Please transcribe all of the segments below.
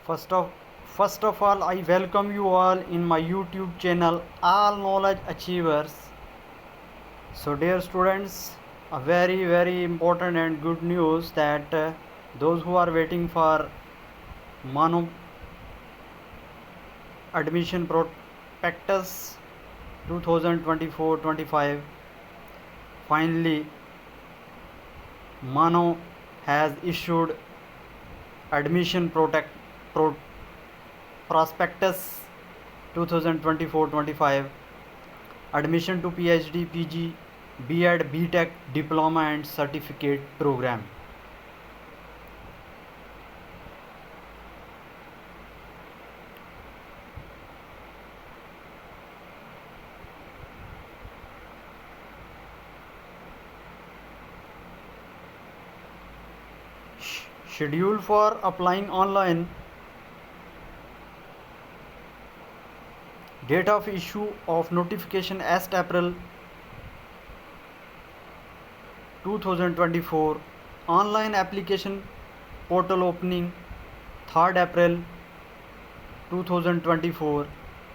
First of First of all, I welcome you all in my YouTube channel, All Knowledge Achievers. So, dear students, a very important and good news that those who are waiting for Mano admission prospectus 2024-25, finally Mano has issued admission prospectus 2024-25, admission to PhD, PG, B.Ed, B.Tech, diploma and certificate program. Schedule for applying online. Date of issue of notification 1st April 2024. Online application portal opening 3rd April 2024.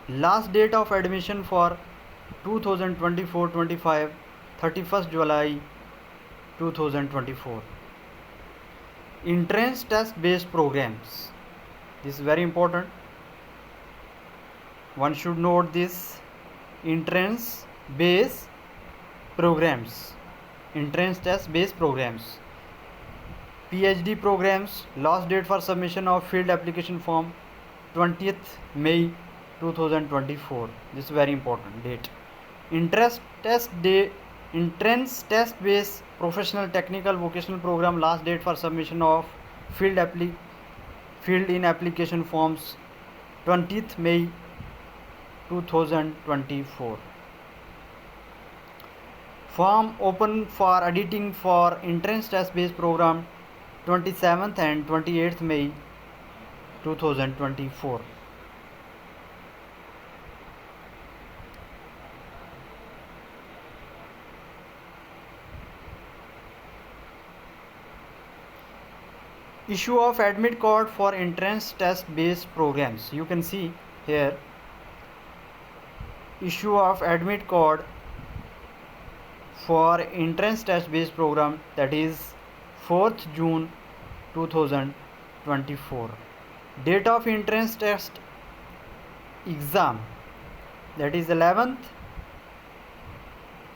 Last date of admission for 2024-25 31st July 2024. Entrance test based programs. This is very important. One should note this. Entrance based programs. Entrance test based programs. PhD programs. Last date for submission of field application form 20th May 2024. This is very important date. Entrance test based professional technical vocational program. Last date for submission of field in application forms 20th May 2024. Form open for editing for entrance test based program 27th and 28th May 2024. Issue of admit card for entrance test based programs. You can see here, issue of admit card for entrance test based program, that is 4th June 2024. Date of entrance test exam, that is 11th,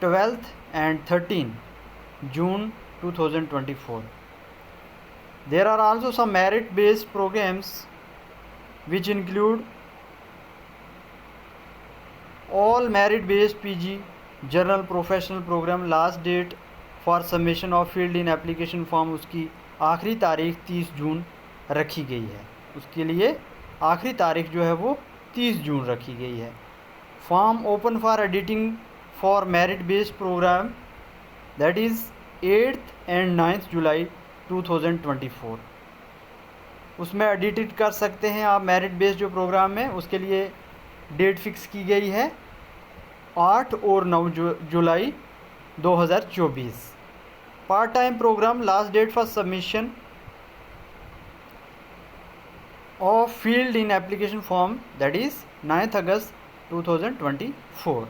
12th and 13th June 2024. There are also some merit based programs which include all merit based PG general professional program. Last date for submission of field in application form, उसकी आखिरी तारीख 30 जून रखी गई है. उसके लिए आखिरी तारीख जो है वो 30 जून रखी गई है. Form open for editing for merit based program, that is 8th and 9th July 2024. उसमें एडिट कर सकते हैं आप. मेरिट बेस्ड जो प्रोग्राम है उसके लिए डेट फिक्स की गई है 8 और 9 जुलाई 2024. Part time program, last date for submission of field in application form, that is 9th August 2024.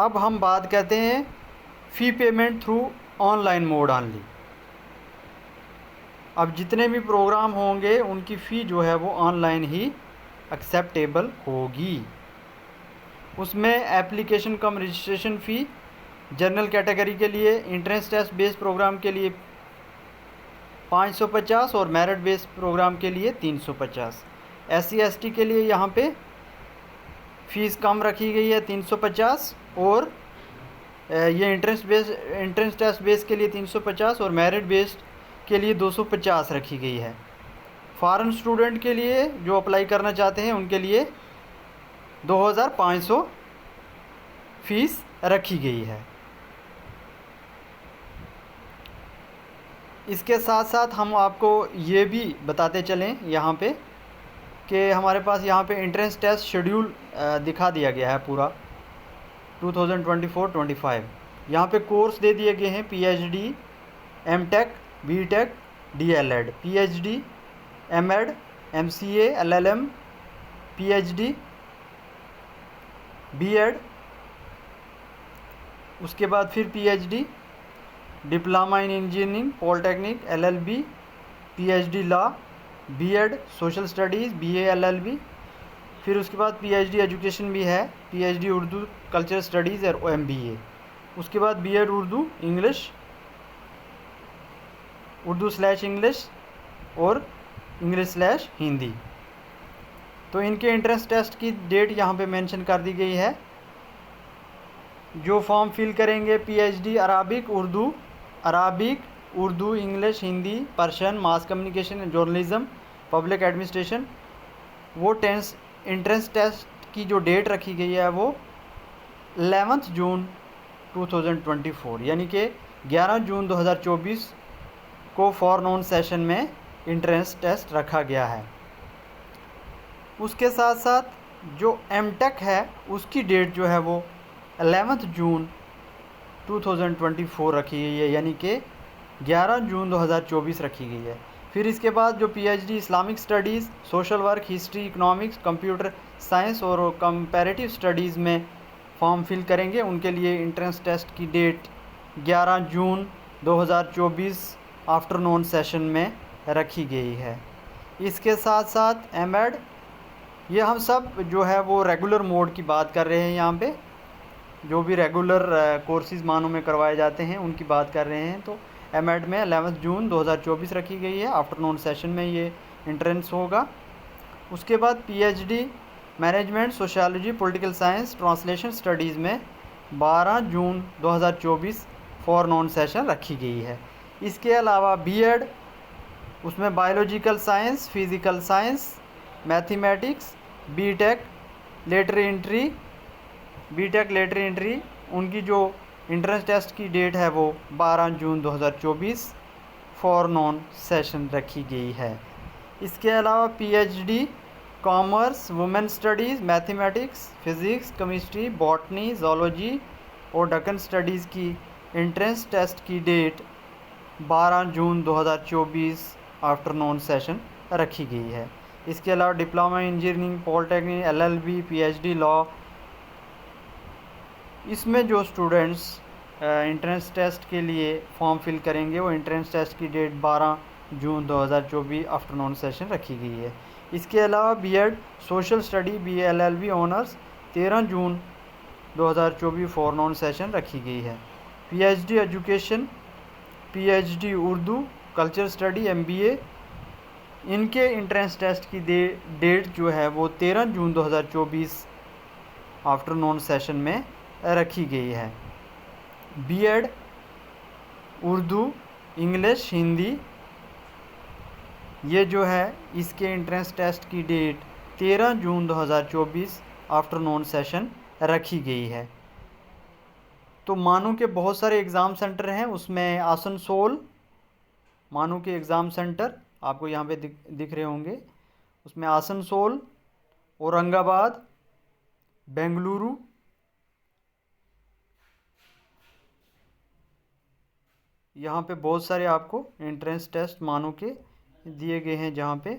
अब हम बात करते हैं fee payment through online mode only. अब जितने भी प्रोग्राम होंगे उनकी फ़ी जो है वो ऑनलाइन ही एक्सेप्टेबल होगी. उसमें एप्लीकेशन कम रजिस्ट्रेशन फ़ी जनरल कैटेगरी के लिए, एंट्रेंस टेस्ट बेस्ड प्रोग्राम के लिए 550 और मेरिट बेस्ड प्रोग्राम के लिए 350. SC/ST के लिए यहाँ पे फ़ीस कम रखी गई है 350, और ये एंट्रेंस टेस्ट बेस्ड के लिए 350 और मेरिट बेस्ड के लिए 250 रखी गई है. फॉरेन स्टूडेंट के लिए जो अप्लाई करना चाहते हैं उनके लिए 2500 फीस रखी गई है. इसके साथ साथ हम आपको ये भी बताते चलें यहाँ पे कि हमारे पास यहाँ पे एंट्रेंस टेस्ट शेड्यूल दिखा दिया गया है पूरा 2024-25. यहाँ पे कोर्स दे दिए गए हैं PhD, M.Tech, B.Tech, DLED. PhD M Ed, MCA, LLM, PhD, B Ed, उसके बाद फिर PhD, diploma in engineering, polytechnic, LLB, PhD law, B Ed social studies, BA. LLB, फिर उसके बाद पी.एच.डी एजुकेशन भी है, पी.एच.डी उर्दू कल्चर स्टडीज़ और एम.बी.ए, उसके बाद बी.एड उर्दू इंग्लिश, उर्दू/इंग्लिश और इंग्लिश/हिंदी। तो इनके एंट्रेंस टेस्ट की डेट यहाँ पे मेंशन कर दी गई है। जो फॉर्म फिल करेंगे PhD Arabic Urdu, English, Hindi, Persian, mass communication, journalism, public administration, वो एंट्रेंस टेस्ट की जो डेट रखी गई है वो 11 जून 2024 यानी कि 11 जून 2024 को फॉर नॉन सेशन में एंट्रेंस टेस्ट रखा गया है। उसके साथ साथ जो एमटेक है उसकी डेट जो है वो 11 जून 2024 रखी गई है यानी कि 11 जून 2024 रखी गई है। फिर इसके बाद जो PhD Islamic studies, social work, history, economics, computer science और कंपैरेटिव स्टडीज़ में फॉर्म फिल करेंगे उनके लिए एंट्रेंस टेस्ट की डेट 11 जून 2024 आफ्टरनून सेशन में रखी गई है। इसके साथ साथ एमएड, ये हम सब जो है वो रेगुलर मोड की बात कर रहे हैं। यहाँ पे जो भी रेगुलर कोर्सेज़ मानों में करवाए जाते हैं उनकी बात कर रहे हैं। तो एमएड में 11 जून 2024 रखी गई है, आफ्टरनून सेशन में ये एंट्रेंस होगा। उसके बाद PhD management, sociology, political science, translation studies में 12 जून 2024 फॉर नॉन सेशन रखी गई है। इसके अलावा बीएड, उसमें biological science, physical science, mathematics, BTech lateral entry, उनकी जो एंट्रेंस टेस्ट की डेट है वो 12 जून 2024 फॉर नॉन सेशन रखी गई है। इसके अलावा PhD commerce, women studies, mathematics, physics, chemistry, botany, zoology और डकन स्टडीज़ की एंट्रेंस टेस्ट की डेट 12 जून 2024 आफ्टरनून सेशन रखी गई है। इसके अलावा diploma engineering, polytechnic, LLB, PhD law, इसमें जो स्टूडेंट्स एंट्रेंस टेस्ट के लिए फॉर्म फिल करेंगे वो एंट्रेंस टेस्ट की डेट 12 जून 2024 आफ्टरनून सेशन रखी गई है। इसके अलावा BEd social study, BA LLB honours 13 जून 2024 फॉर नॉन सेशन रखी गई है। PhD education, PhD Urdu culture study, MBA, इनके एंट्रेंस टेस्ट की डेट जो है वो 13 जून 2024 आफ्टरनून सेशन में रखी गई है। बीएड उर्दू, इंग्लिश, हिंदी, ये जो है इसके एंट्रेंस टेस्ट की डेट 13 जून 2024 आफ्टरनून सेशन रखी गई है। तो मानू के बहुत सारे एग्ज़ाम सेंटर हैं, उसमें आसनसोल मानू के एग्ज़ाम सेंटर आपको यहाँ पे दिख रहे होंगे। उसमें आसनसोल, औरंगाबाद, बेंगलुरु, यहाँ पे बहुत सारे आपको एंट्रेंस टेस्ट मानू के दिए गए हैं जहाँ पे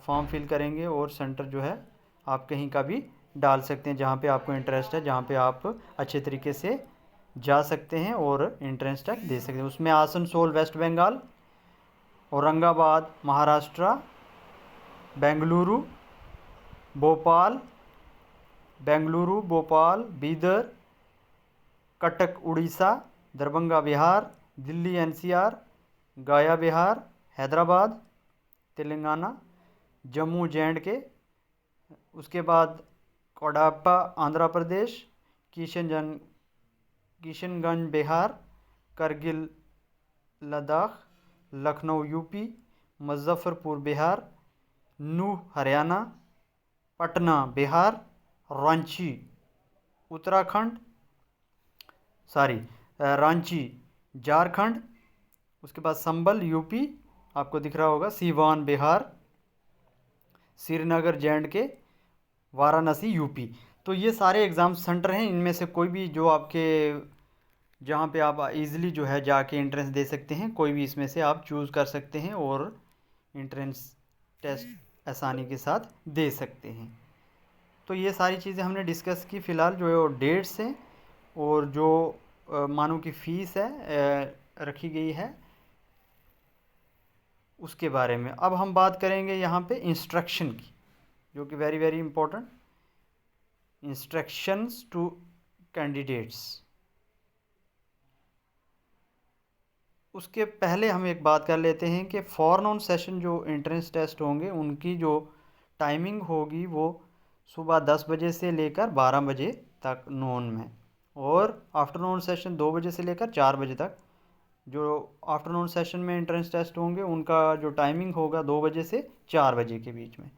फॉर्म फिल करेंगे और सेंटर जो है आप कहीं का भी डाल सकते हैं जहाँ पे आपको इंटरेस्ट है, जहाँ पे आप अच्छे तरीके से जा सकते हैं और एंट्रेंस टेस्ट दे सकते हैं। उसमें आसनसोल वेस्ट बंगाल, औरंगाबाद महाराष्ट्र, बेंगलुरु, भोपाल, बीदर, कटक उड़ीसा, दरभंगा बिहार, दिल्ली एनसीआर, गया बिहार, हैदराबाद तेलंगाना, जम्मू जे&के, उसके बाद कोडाप्पा आंध्र प्रदेश, किशनगंज बिहार, करगिल लद्दाख, लखनऊ यूपी, मुजफ्फरपुर बिहार, नूह हरियाणा, पटना बिहार, रांची रांची झारखंड, उसके बाद संभल यूपी आपको दिख रहा होगा, सीवान बिहार, श्रीनगर जे&के, वाराणसी यूपी। तो ये सारे एग्ज़ाम सेंटर हैं, इनमें से कोई भी जो आपके जहाँ पे आप इजीली जो है जाके एंट्रेंस दे सकते हैं, कोई भी इसमें से आप चूज़ कर सकते हैं और एंट्रेंस टेस्ट आसानी के साथ दे सकते हैं। तो ये सारी चीज़ें हमने डिस्कस की। फ़िलहाल जो डेट्स हैं और जो मानो की फ़ीस है रखी गई है उसके बारे में। अब हम बात करेंगे यहाँ पे इंस्ट्रक्शन की, जो कि very very important. Instructions to candidates. उसके पहले हम एक बात कर लेते हैं कि फॉरनॉन सेशन जो एंट्रेंस टेस्ट होंगे उनकी जो टाइमिंग होगी वो सुबह 10 बजे से लेकर 12 बजे तक नॉन में, और आफ्टरनून सेशन 2 बजे से लेकर 4 बजे तक। जो आफ्टरनून सेशन में एंट्रेंस टेस्ट होंगे उनका जो टाइमिंग होगा 2 बजे से 4 बजे के बीच में।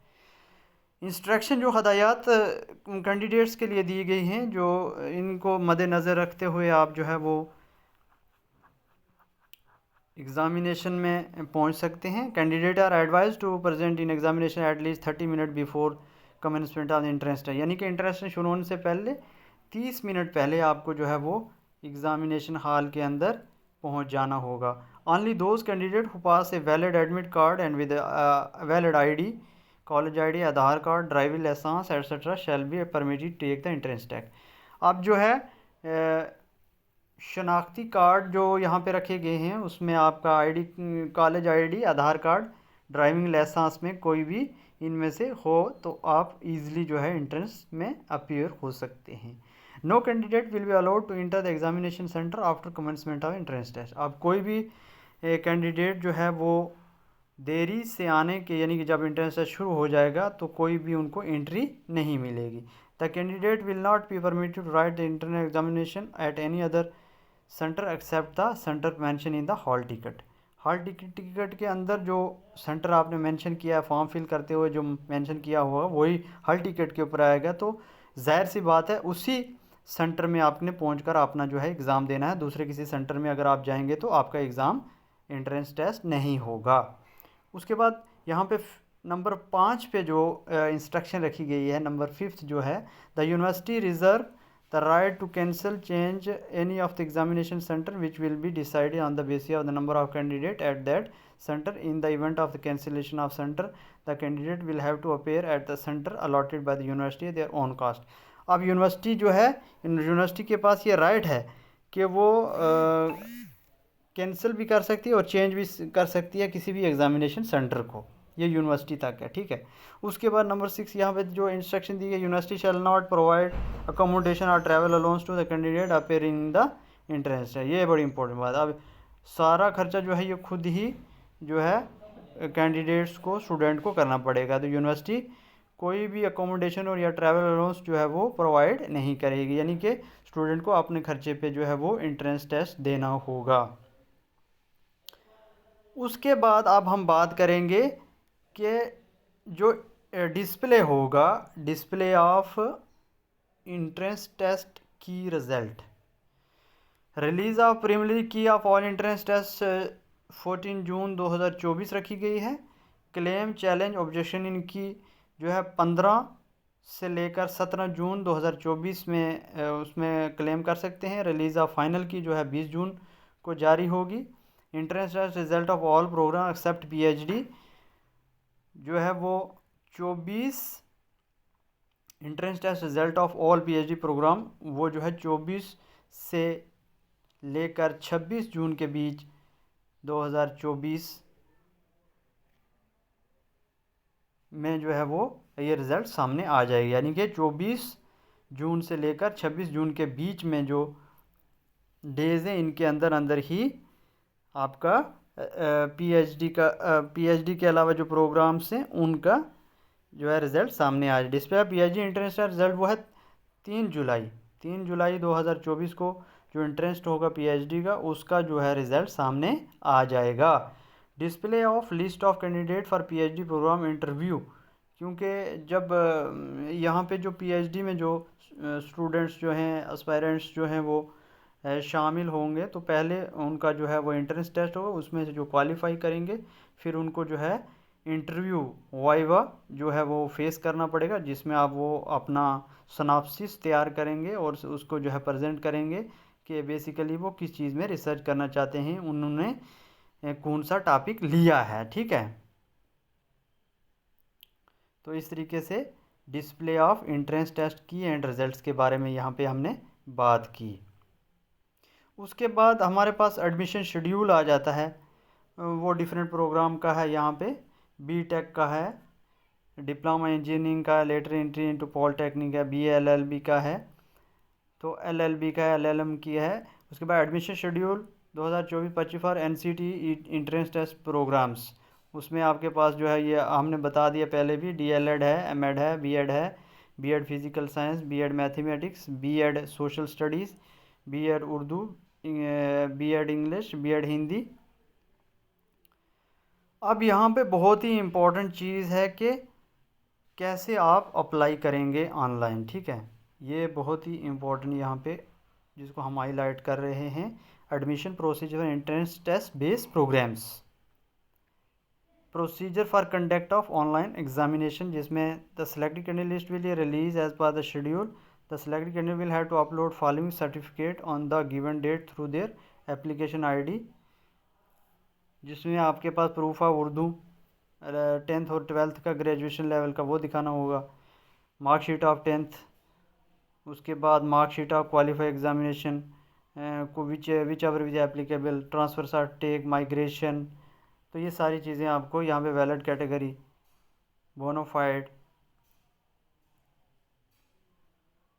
इंस्ट्रक्शन जो हदायत कैंडिडेट्स के लिए दी गई हैं, जो इनको मद्देनज़र रखते हुए आप जो है वो एग्ज़ामिनेशन में पहुंच सकते हैं। Candidate are advise to present in examination at least 30 minute before commencement of entrance test, यानी कि इंट्रेंस शुरू होने से पहले 30 मिनट पहले आपको जो है वो एग्ज़ामिनेशन हॉल के अंदर पहुंच जाना होगा। Only those candidate who pass a valid admit card and with valid ID, college ID, Aadhaar card, driving licence etcetera shall be permitted take the entrance test. अब जो है शनाख्ती कार्ड जो यहाँ पे रखे गए हैं उसमें आपका ID, college ID, Aadhaar card, driving licence में कोई भी इनमें से हो तो आप इजीली जो है एंट्रेंस में अपीयर हो सकते हैं। No candidate will be allowed to enter the examination centre after commencement of entrance test. अब कोई भी कैंडिडेट जो है वो देरी से आने के, यानी कि जब एंट्रेंस टेस्ट शुरू हो जाएगा तो कोई भी उनको एंट्री नहीं मिलेगी। The candidate will not be permitted to write the internal examination at any other centre except the centre mention in the hall ticket. Hall ticket के अंदर जो सेंटर आपने मेंशन किया है फॉर्म फिल करते हुए, जो मेंशन किया हुआ वही हॉल टिकट के ऊपर आएगा। तो जाहिर सी बात है उसी सेंटर में आपने पहुंचकर अपना जो है एग्ज़ाम देना है। दूसरे किसी सेंटर में अगर आप जाएंगे तो आपका एग्ज़ाम एंट्रेंस टेस्ट नहीं होगा। उसके बाद यहाँ पे नंबर 5 पे जो इंस्ट्रक्शन रखी गई है, नंबर 5 जो है, the university reserve the right to cancel change any of the examination center which will be decided on the basis of the number of candidate at that center. In the event of the cancellation of center, the candidate will have to appear at the center allotted by the university at their own cost. अब university जो है, university के पास ये right है कि वो cancel भी कर सकती है और चेंज भी कर सकती है किसी भी एग्जामिनेशन सेंटर को। ये यूनिवर्सिटी तक है, ठीक है। उसके बाद नंबर 6 यहाँ पे जो इंस्ट्रक्शन दी गई, university shall not provide accommodation और travel allowance to the candidate appearing in the entrance test. ये बड़ी इंपॉर्टेंट बात। अब सारा खर्चा जो है ये खुद ही जो है कैंडिडेट्स को, स्टूडेंट को करना पड़ेगा। तो यूनिवर्सिटी कोई भी अकोमोडेशन और या ट्रैवल अलाउंस जो है वो प्रोवाइड नहीं करेगी, यानी कि स्टूडेंट को अपने खर्चे पे जो है वो एंट्रेंस टेस्ट देना होगा। उसके बाद अब हम बात करेंगे कि जो डिस्प्ले होगा, डिस्प्ले ऑफ एंट्रेंस टेस्ट की रिजल्ट, रिलीज़ ऑफ प्रीलिमिनरी की ऑफ ऑल एंट्रेंस टेस्ट 14 जून 2024 रखी गई है। क्लेम, चैलेंज, ऑब्जेक्शन इनकी जो है 15 से लेकर 17 जून 2024 में उसमें क्लेम कर सकते हैं। रिलीज़ ऑफ फाइनल की जो है 20 जून को जारी होगी। Entrance test result of all program except PhD जो है वो 24, entrance test result of all PhD program वो जो है 24 से लेकर 26 जून के बीच 2024 में जो है वो ये रिज़ल्ट सामने आ जाएगी। यानी कि 24 जून से लेकर 26 जून के बीच में जो डेज़ हैं इनके अंदर अंदर ही आपका PhD के अलावा जो प्रोग्राम्स हैं उनका जो है रिज़ल्ट सामने आ जाए। Display PhD entrance test result वो है 3 जुलाई 2024 को जो एंट्रेंस होगा PhD का उसका जो है रिज़ल्ट सामने आ जाएगा। Display of list of candidate for PhD program interview, क्योंकि जब यहाँ पे जो PhD में जो स्टूडेंट्स जो हैं, एस्पायरेंट्स जो हैं वो शामिल होंगे तो पहले उनका जो है वो एंट्रेंस टेस्ट होगा, उसमें से जो क्वालिफाई करेंगे फिर उनको जो है इंटरव्यू वाइवा जो है वो फेस करना पड़ेगा, जिसमें आप वो अपना सिनॉप्सिस तैयार करेंगे और उसको जो है प्रेजेंट करेंगे कि बेसिकली वो किस चीज़ में रिसर्च करना चाहते हैं, उन्होंने कौन सा टॉपिक लिया है, ठीक है। तो इस तरीके से डिस्प्ले ऑफ एंट्रेंस टेस्ट की एंड रिजल्ट्स के बारे में यहाँ पे हमने बात की। उसके बाद हमारे पास एडमिशन शेड्यूल आ जाता है, वो डिफरेंट प्रोग्राम का है। यहाँ पे बीटेक का है, डिप्लोमा इंजीनियरिंग का, लेटर एंट्री इनटू पॉलिटेक्निक है, बीए एलएलबी का है, तो एलएलबी का है, एलएलएम की है। उसके बाद admission schedule 2024-25 for NCT entrance test programs, उसमें आपके पास जो है ये हमने बता दिया पहले भी, डीएलएड है, एमएड है, बीएड है, BEd physical science, BEd mathematics, BEd social studies, BEd Urdu, BEd English, BEd Hindi. अब यहाँ पे बहुत ही इम्पोर्टेंट चीज़ है कि कैसे आप अप्लाई करेंगे ऑनलाइन, ठीक है। ये बहुत ही इम्पोर्टेंट यहाँ पे जिसको हम हाईलाइट कर रहे हैं, admission procedure entrance test based programmes, procedure for conduct of online examination, जिसमें the selected candidate list will release as per the schedule. The selected candidate will have to upload following certificate on the given date through their application ID, जिसमें आपके पास proof of Urdu 10th और 12th का graduation level का वो दिखाना होगा, marksheet of 10th, उसके बाद मार्कशीट ऑफ क्वालिफाई एग्जामिनेशन को which ever which applicable, transfer certificate, migration. तो ये सारी चीज़ें आपको यहाँ पे वैलिड कैटेगरी, बोनाफाइड।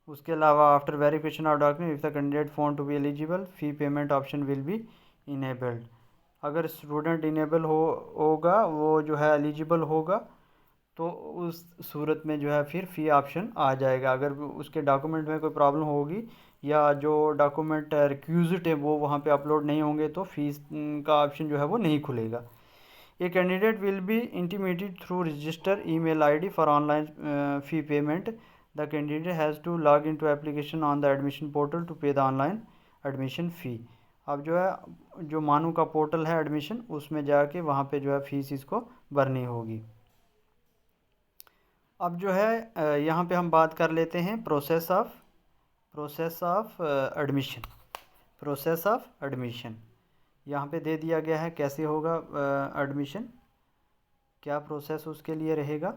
उसके अलावा after verification of document if the candidate found to be eligible, fee payment option will be enabled. अगर स्टूडेंट इनेबल होगा, वो जो है एलिजिबल होगा, तो उस सूरत में जो है फिर फ़ी ऑप्शन आ जाएगा। अगर उसके डॉक्यूमेंट में कोई प्रॉब्लम होगी या जो डॉक्यूमेंट रिक्विजिट है वो वहाँ पे अपलोड नहीं होंगे, तो फीस का ऑप्शन जो है वो नहीं खुलेगा। A candidate will be intimated through register email ID for online fee payment. The candidate has to log in to application on the admission portal to pay the online admission fee. अब जो है जो मानू का portal है admission, उसमें जाके वहाँ पे जो है फ़ीस इसको भरनी होगी। अब जो है यहाँ पे हम बात कर लेते हैं process of admission. Process of admission यहाँ पे दे दिया गया है, कैसे होगा एडमिशन, क्या प्रोसेस उसके लिए रहेगा।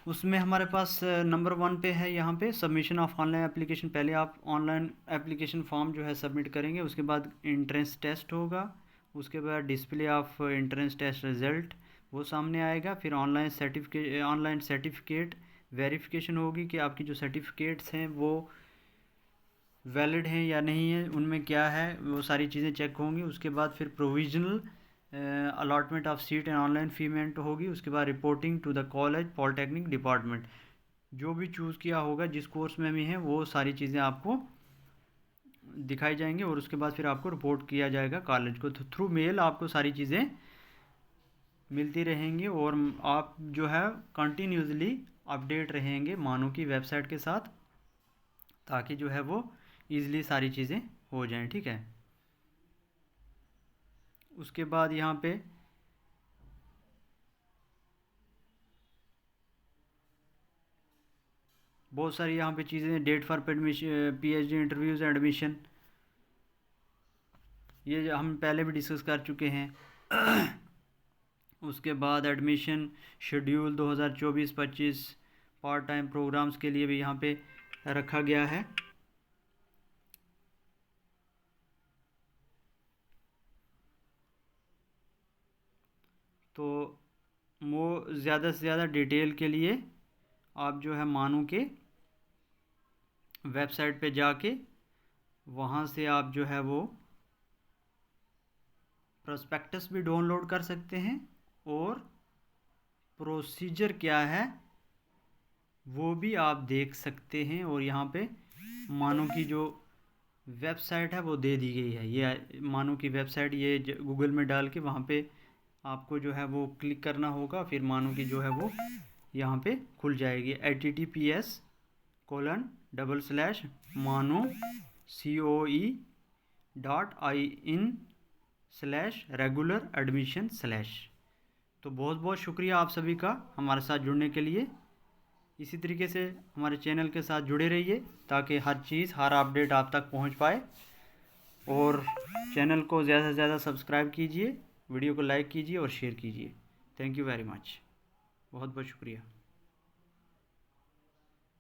उसमें हमारे पास नंबर 1 पे है यहाँ पे सबमिशन ऑफ ऑनलाइन एप्लीकेशन। पहले आप ऑनलाइन एप्लीकेशन फॉर्म जो है सबमिट करेंगे, उसके बाद एंट्रेंस टेस्ट होगा, उसके बाद display of entrance test result वो सामने आएगा, फिर ऑनलाइन सर्टिफिकेट वेरिफिकेशन होगी कि आपकी जो सर्टिफिकेट्स हैं वो वैलिड हैं या नहीं है, उनमें क्या है वो सारी चीज़ें चेक होंगी। उसके बाद फिर provisional allotment of seat and online payment होगी। उसके बाद reporting to the college polytechnic department, जो भी चूज़ किया होगा जिस कोर्स में भी है वो सारी चीज़ें आपको दिखाई जाएंगी, और उसके बाद फिर आपको रिपोर्ट किया जाएगा कॉलेज को। थ्रू मेल आपको सारी चीज़ें मिलती रहेंगी, और आप जो है कंटिन्यूसली अपडेट रहेंगे मानो की वेबसाइट के साथ, ताकि जो है वो ईज़िली सारी चीज़ें हो जाएं, ठीक है। उसके बाद यहाँ पे बहुत सारी यहाँ पे चीज़ें, date for admission, PhD interviews and admission, ये हम पहले भी डिस्कस कर चुके हैं। उसके बाद admission schedule 2024-25 part time programs के लिए भी यहाँ पे रखा गया है। तो वो ज़्यादा से ज़्यादा डिटेल के लिए आप जो है मानू के वेबसाइट पे जाके वहाँ से आप जो है वो प्रोस्पेक्टस भी डाउनलोड कर सकते हैं, और प्रोसीजर क्या है वो भी आप देख सकते हैं। और यहाँ पे मानो की जो वेबसाइट है वो दे दी गई है, ये मानो की वेबसाइट, ये गूगल में डाल के वहाँ पे आपको जो है वो क्लिक करना होगा, फिर मानो की जो है वो यहाँ पे खुल जाएगी https://mano.coe.in/regular-admission/। तो बहुत बहुत शुक्रिया आप सभी का हमारे साथ जुड़ने के लिए। इसी तरीके से हमारे चैनल के साथ जुड़े रहिए ताकि हर चीज़, हर अपडेट आप तक पहुंच पाए, और चैनल को ज़्यादा से ज़्यादा सब्सक्राइब कीजिए, वीडियो को लाइक कीजिए और शेयर कीजिए। Thank you very much. बहुत बहुत शुक्रिया।